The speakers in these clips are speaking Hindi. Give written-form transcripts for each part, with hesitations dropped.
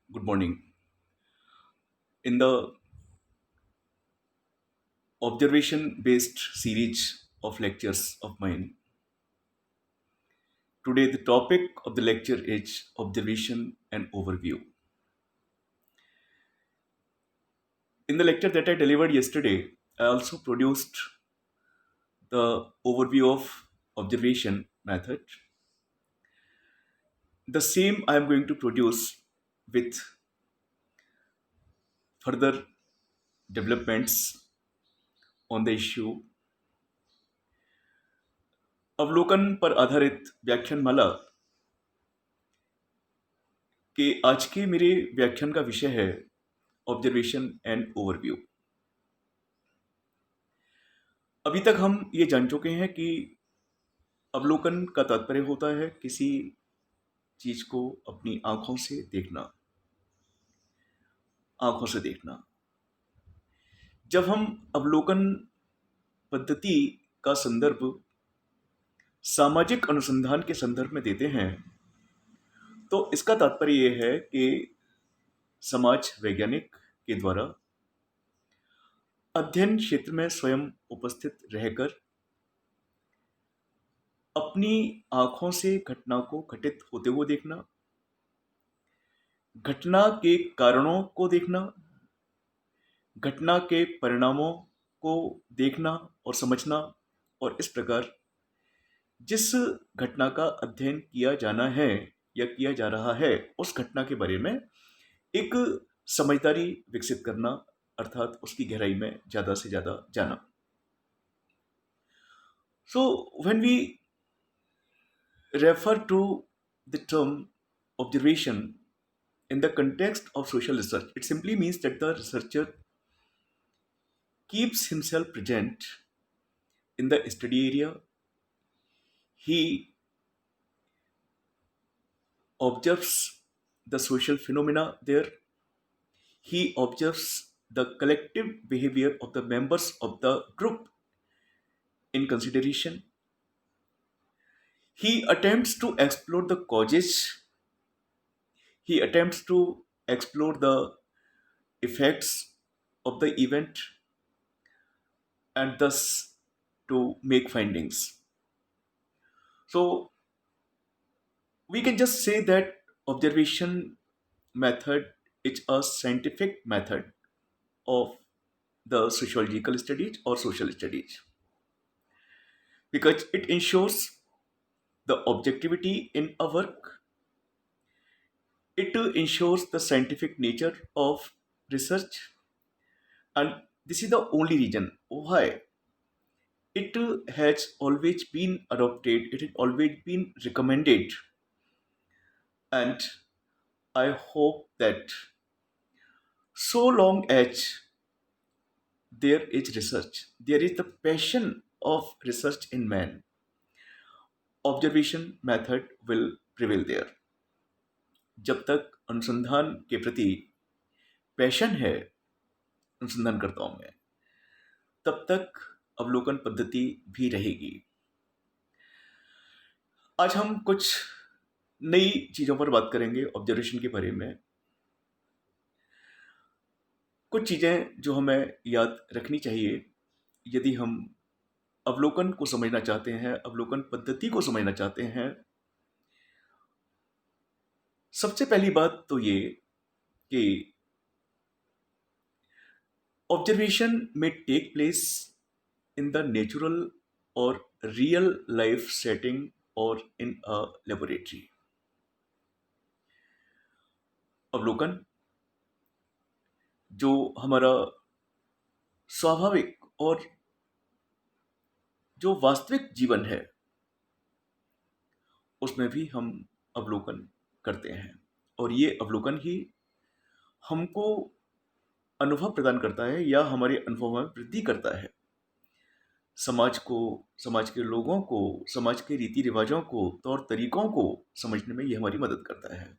Good morning. In the observation based series of lectures of mine, today the topic of the lecture is observation and overview. In the lecture that I delivered yesterday, I also produced the overview of observation method. The same I am going to produce with further developments on the issue अवलोकन पर आधारित व्याख्यानमाला के आज के मेरे व्याख्यान का विषय है ऑब्जर्वेशन एंड ओवरव्यू। अभी तक हम ये जान चुके हैं कि अवलोकन का तात्पर्य होता है किसी चीज को अपनी आंखों से देखना। जब हम अवलोकन पद्धति का संदर्भ सामाजिक अनुसंधान के संदर्भ में देते हैं तो इसका तात्पर्य यह है कि समाज वैज्ञानिक के द्वारा अध्ययन क्षेत्र में स्वयं उपस्थित रहकर अपनी आंखों से घटना को घटित होते हुए देखना, घटना के कारणों को देखना, घटना के परिणामों को देखना और समझना, और इस प्रकार जिस घटना का अध्ययन किया जाना है या किया जा रहा है उस घटना के बारे में एक समझदारी विकसित करना, अर्थात उसकी गहराई में ज्यादा से ज्यादा जाना। So when we refer to the term observation in the context of social research, it simply means that the researcher keeps himself present in the study area. He observes the social phenomena there. He observes the collective behavior of the members of the group in consideration. He attempts to explore the causes. He attempts to explore the effects of the event and thus to make findings. So we can just say that observation method is a scientific method of the sociological studies or social studies because it ensures the objectivity in a work. It ensures the scientific nature of research, and this is the only reason why it has always been adopted, it has always been recommended, and I hope that so long as there is research, there is the passion of research in man, observation method will prevail there. जब तक अनुसंधान के प्रति पैशन है अनुसंधानकर्ताओं में, तब तक अवलोकन पद्धति भी रहेगी। आज हम कुछ नई चीजों पर बात करेंगे ऑब्जर्वेशन के बारे में। कुछ चीजें जो हमें याद रखनी चाहिए यदि हम अवलोकन को समझना चाहते हैं, अवलोकन पद्धति को समझना चाहते हैं। सबसे पहली बात तो ये कि ऑब्जर्वेशन में take place in the natural और रियल लाइफ सेटिंग और इन अ लेबोरेटरी। अवलोकन जो हमारा स्वाभाविक और जो वास्तविक जीवन है उसमें भी हम अवलोकन करते हैं, और ये अवलोकन ही हमको अनुभव प्रदान करता है या हमारे अनुभव में वृद्धि करता है। समाज को, समाज के लोगों को, समाज के रीति रिवाजों को, तौर तरीकों को समझने में ये हमारी मदद करता है।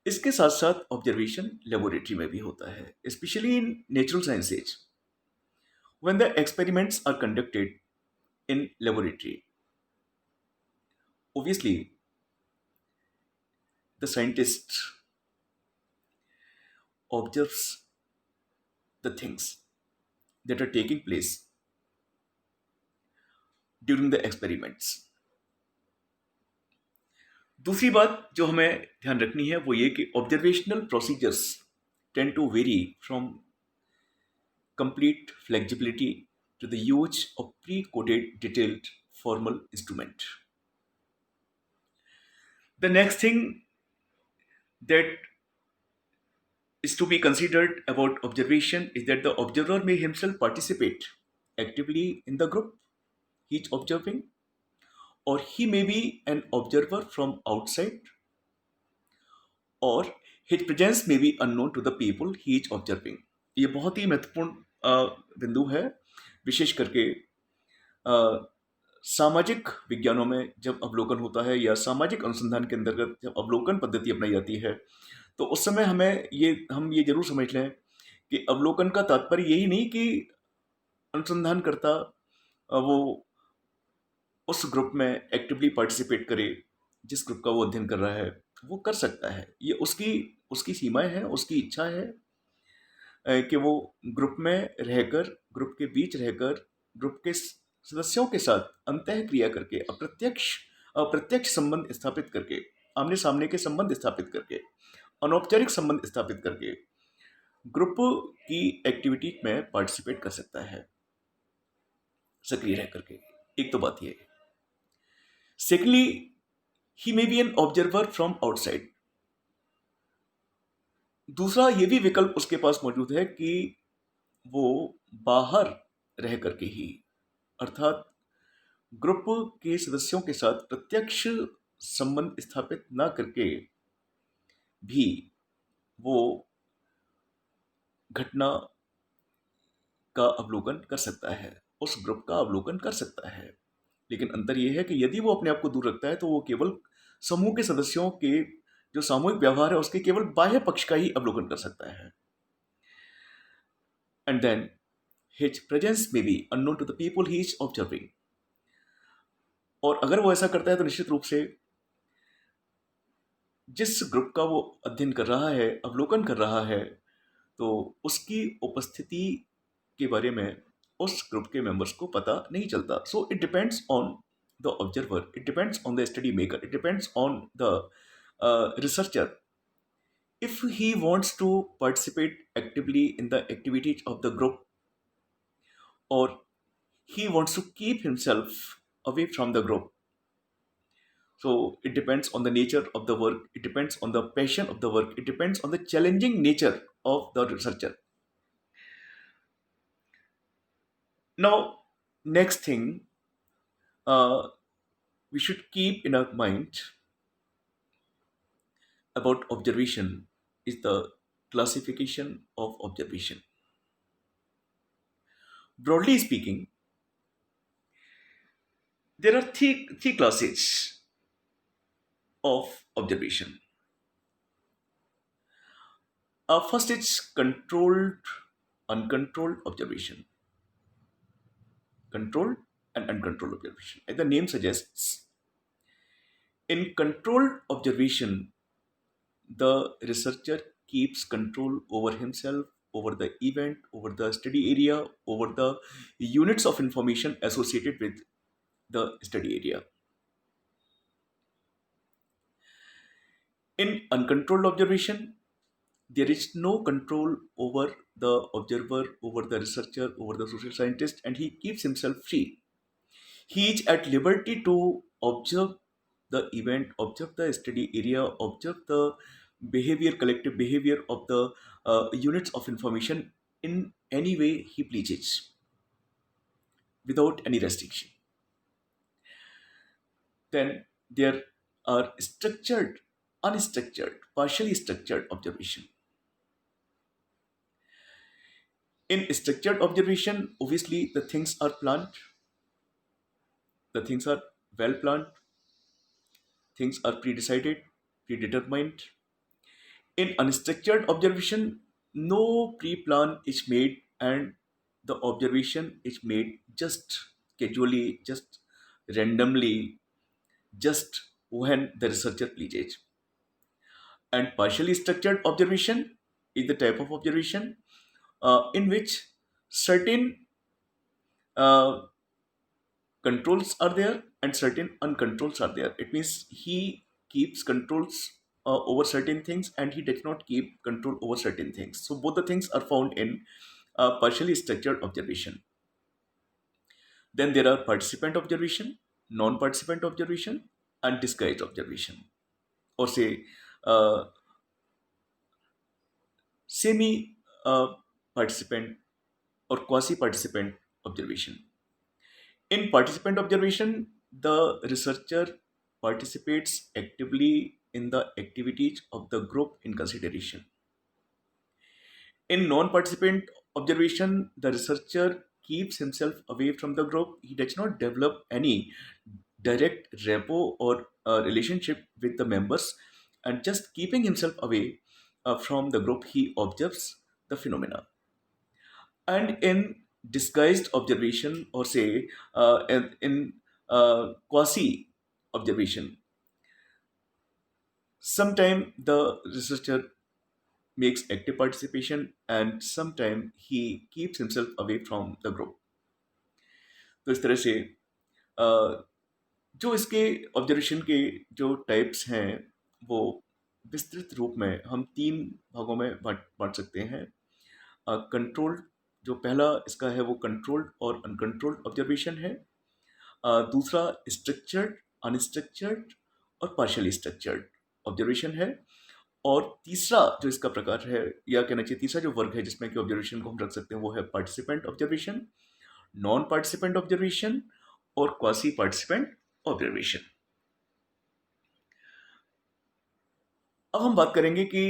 इसके साथ साथ ऑब्जर्वेशन लेबोरेटरी में भी होता है, specially in natural sciences when the experiments are conducted in laboratory. Obviously, the scientist observes the things that are taking place during the experiments. दूसरी बात जो हमें ध्यान रखनी है वो ये कि observational procedures tend to vary from complete flexibility to the use of pre-coded detailed formal instrument. The next thing that is to be considered about observation is that the observer may himself participate actively in the group he is observing, or he may be an observer from outside, और his presence may be unknown to the people he is observing. ये बहुत ही महत्वपूर्ण बिंदु है, विशेष करके सामाजिक विज्ञानों में जब अवलोकन होता है या सामाजिक अनुसंधान के अंतर्गत जब अवलोकन पद्धति अपनाई जाती है, तो उस समय हम ये जरूर समझ लें कि अवलोकन का तात्पर्य यही नहीं कि अनुसंधानकर्ता वो उस ग्रुप में एक्टिवली पार्टिसिपेट करे जिस ग्रुप का वो अध्ययन कर रहा है। वो कर सकता है, ये उसकी उसकी सीमाएं हैं, उसकी इच्छा है कि वो ग्रुप में रहकर, ग्रुप के बीच रहकर, ग्रुप के सदस्यों के साथ अंतः क्रिया करके, अप्रत्यक्ष संबंध स्थापित करके, आमने सामने के संबंध स्थापित करके, अनौपचारिक संबंध स्थापित करके ग्रुप की एक्टिविटी में पार्टिसिपेट कर सकता है सक्रिय रह करके। एक तो बात ये। Secondly, he may be an observer from outside. दूसरा ये भी विकल्प उसके पास मौजूद है कि वो बाहर रह करके ही, अर्थात ग्रुप के सदस्यों के साथ प्रत्यक्ष संबंध स्थापित ना करके भी वो घटना का अवलोकन कर सकता है, उस ग्रुप का अवलोकन कर सकता है। लेकिन अंतर यह है कि यदि वो अपने आप को दूर रखता है तो वो केवल समूह के सदस्यों के जो सामूहिक व्यवहार है उसके केवल बाह्य पक्ष का ही अवलोकन कर सकता है। And then his presence may be unknown to the people he is observing. और अगर वो ऐसा करता है तो निश्चित रूप से जिस ग्रुप का वो अध्ययन कर रहा है, अवलोकन कर रहा है, तो उसकी उपस्थिति के बारे में उस ग्रुप के मेंबर्स को पता नहीं चलता। So it depends on the observer, it depends on the study maker, it depends on the researcher. If he wants to participate actively in the activities of the group, or he wants to keep himself away from the group, so it depends on the nature of the work, it depends on the passion of the work, it depends on the challenging nature of the researcher. Now, next thing we should keep in our mind about observation is the classification of observation. Broadly speaking, there are three classes of observation. First, it's controlled, uncontrolled observation. Controlled and uncontrolled observation. As the name suggests, in controlled observation, the researcher keeps control over himself, over the event, over the study area, over the units of information associated with the study area. In uncontrolled observation, there is no control over the observer, over the researcher, over the social scientist, and he keeps himself free. He is at liberty to observe the event, observe the study area, observe the behavior, collective behavior of the units of information in any way he pleases, without any restriction. Then there are structured, unstructured, partially structured observation. In structured observation, obviously the things are planned, the things are well planned, things are pre-decided, predetermined. In unstructured observation, no pre-plan is made and the observation is made just casually, just randomly, just when the researcher pleases. And partially structured observation is the type of observation in which certain uh, controls are there and certain uncontrols are there. It means he keeps controls over certain things and he does not keep control over certain things. So both the things are found in partially structured observation. Then there are participant observation, non-participant observation, and disguised observation, or say uh, semi participant or quasi-participant observation. In participant observation, the researcher participates actively in the activities of the group in consideration. In non participant observation, the researcher keeps himself away from the group. He does not develop any direct rapport or relationship with the members, and just keeping himself away from the group, he observes the phenomena. And in disguised observation, or say in quasi observation, sometimes the researcher makes active participation and sometimes he keeps himself away from the group. तो इस तरह से अ, जो इसके ऑब्जर्वेशन के जो टाइप्स हैं वो विस्तृत रूप में हम तीन भागों में बांट बांट सकते हैं. कंट्रोल्ड, जो पहला इसका है वो कंट्रोल्ड और अनकंट्रोल्ड ऑब्जर्वेशन है. दूसरा स्ट्रक्चर्ड, अनस्ट्रक्चर्ड और पार्शियली स्ट्रक्चर्ड ऑब्जर्वेशन है. और तीसरा जो इसका प्रकार है, या कहना चाहिए तीसरा जो वर्ग है जिसमें कि ऑब्जर्वेशन को हम रख सकते हैं, वो है participant observation, non participant observation और क्वासी पार्टिसिपेंट ऑब्जर्वेशन. अब हम बात करेंगे कि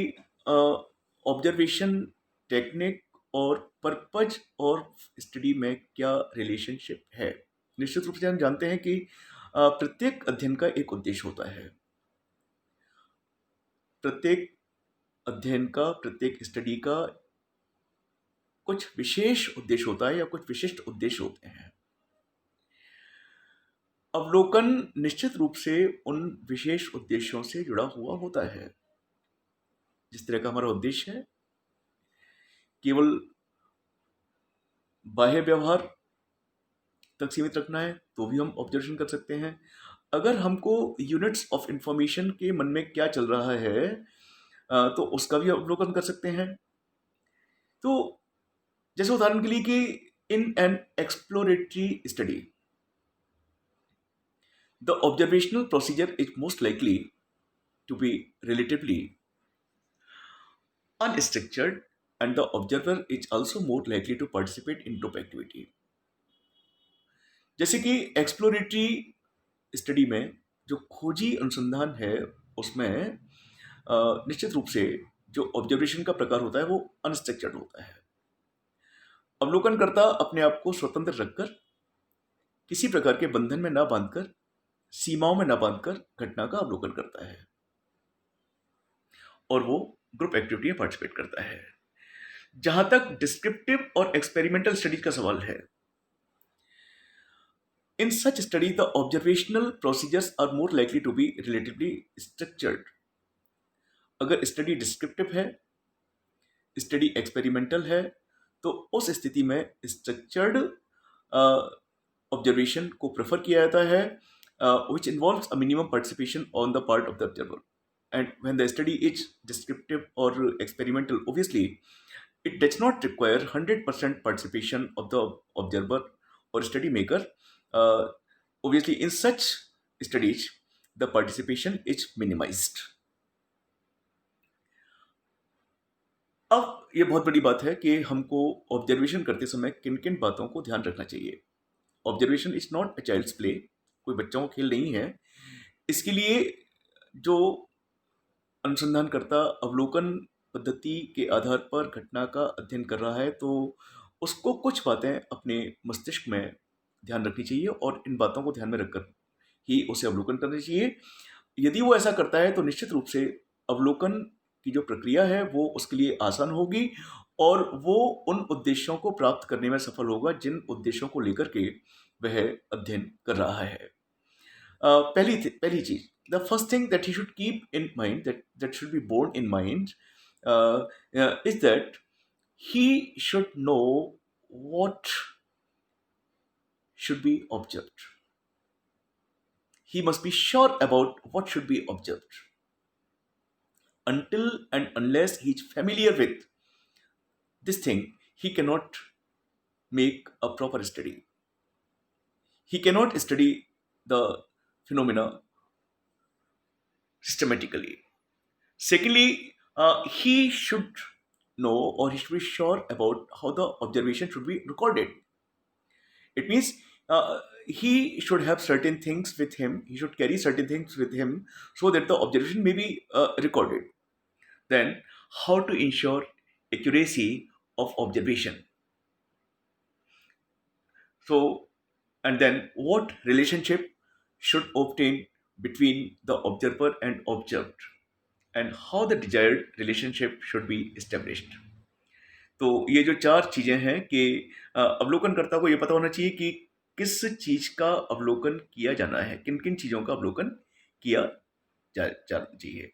ऑब्जर्वेशन टेक्निक और पर्पज और स्टडी में क्या रिलेशनशिप है. निश्चित रूप से हम जानते हैं कि प्रत्येक अध्ययन का एक उद्देश्य होता है. प्रत्येक अध्ययन का, प्रत्येक स्टडी का कुछ विशेष उद्देश्य होता है या कुछ विशिष्ट उद्देश्य होते हैं. अवलोकन निश्चित रूप से उन विशेष उद्देश्यों से जुड़ा हुआ होता है. जिस तरह का हमारा उद्देश्य है केवल बाह्य व्यवहार तक सीमित रखना है तो भी हम ऑब्जर्वेशन कर सकते हैं. अगर हमको यूनिट्स ऑफ इंफॉर्मेशन के मन में क्या चल रहा है तो उसका भी अवलोकन कर सकते हैं. तो जैसे उदाहरण के लिए कि in an exploratory study the observational procedure is most likely to be relatively unstructured and the observer is also more likely to participate in group activity. जैसे कि एक्सप्लोरेटरी स्टडी में जो खोजी अनुसंधान है उसमें निश्चित रूप से जो ऑब्जर्वेशन का प्रकार होता है वो अनस्ट्रक्चर्ड होता है. अवलोकनकर्ता अपने आप को स्वतंत्र रखकर, किसी प्रकार के बंधन में ना बांधकर, सीमाओं में न बांधकर घटना का अवलोकन करता है और वो ग्रुप एक्टिविटी में पार्टिसिपेट करता है. जहां तक डिस्क्रिप्टिव और एक्सपेरिमेंटल स्टडीज का सवाल है, in such study the observational procedures are more likely to be relatively structured. अगर स्टडी डिस्क्रिप्टिव है, स्टडी एक्सपेरिमेंटल है, तो उस स्थिति में स्ट्रक्चर्ड ऑब्जर्वेशन को प्रेफर किया जाता है, which involves a minimum participation on the part of the observer. And when the study is descriptive or experimental, obviously, it does not require 100% participation of the observer or study maker. Obviously, in such studies, the participation is minimized. अब ये बहुत बड़ी बात है कि हमको ऑब्जर्वेशन करते समय किन किन बातों को ध्यान रखना चाहिए. Observation is not a child's play, कोई बच्चों का खेल नहीं है. इसके लिए जो अनुसंधानकर्ता अवलोकन पद्धति के आधार पर घटना का अध्ययन कर रहा है तो उसको कुछ बातें अपने मस्तिष्क में ध्यान रखनी चाहिए और इन बातों को ध्यान में रखकर ही उसे अवलोकन करना चाहिए. यदि वो ऐसा करता है तो निश्चित रूप से अवलोकन की जो प्रक्रिया है वो उसके लिए आसान होगी और वो उन उद्देश्यों को प्राप्त करने में सफल होगा जिन उद्देश्यों को लेकर के वह अध्ययन कर रहा है. पहली चीज, the first thing that he should keep in mind, that should be borne in mind, uh, is that he should know what should be observed. He must be sure about what should be observed. Until and unless he's familiar with this thing, he cannot make a proper study. He cannot study the phenomena systematically. Secondly, he should know, or he should be sure about how the observation should be recorded. It means he should have certain things with him, he should carry certain things with him so that the observation may be recorded. Then, how to ensure accuracy of observation? So, and then what relationship should obtain between the observer and observed, and how the desired relationship should be established. तो ये जो चार चीजें हैं कि अवलोकनकर्ता को ये पता होना चाहिए कि किस चीज का अवलोकन किया जाना है, किन किन चीजों का अवलोकन किया जाना चाहिए।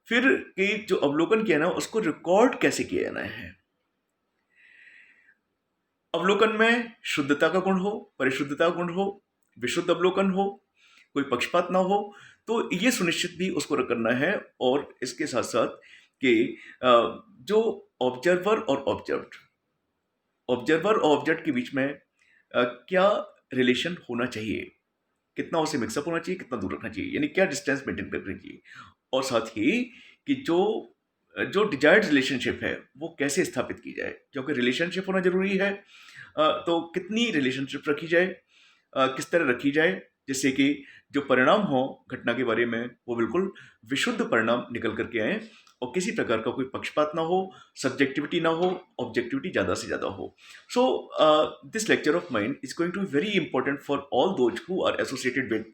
फिर कि जो अवलोकन किया ना उसको रिकॉर्ड कैसे किया जाना है। अवलोकन में शुद्धता का गुण हो, परिशुद्धता का गुण हो, विशुद्ध अवलोकन हो, कोई पक्षपात ना हो, तो ये सुनिश्चित भी उसको करना है। और इसके साथ साथ कि जो ऑब्जर्वर और ऑब्जर्वर और ऑब्जेक्ट के बीच में क्या रिलेशन होना चाहिए, कितना उसे मिक्सअप होना चाहिए, कितना दूर रखना चाहिए, यानी क्या डिस्टेंस मेंटेन करना चाहिए। और साथ ही कि जो जो डिजायर्ड रिलेशनशिप है वो कैसे स्थापित की जाए, क्योंकि रिलेशनशिप होना जरूरी है। तो कितनी रिलेशनशिप रखी जाए, किस तरह रखी जाए, जिससे कि जो परिणाम हो घटना के बारे में वो बिल्कुल विशुद्ध परिणाम निकल करके आए और किसी प्रकार का कोई पक्षपात ना हो, सब्जेक्टिविटी ना हो, ऑब्जेक्टिविटी ज़्यादा से ज़्यादा हो। So this lecture of mind is going to be very important for all those who are associated with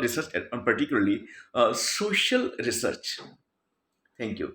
research and particularly social research. Thank you.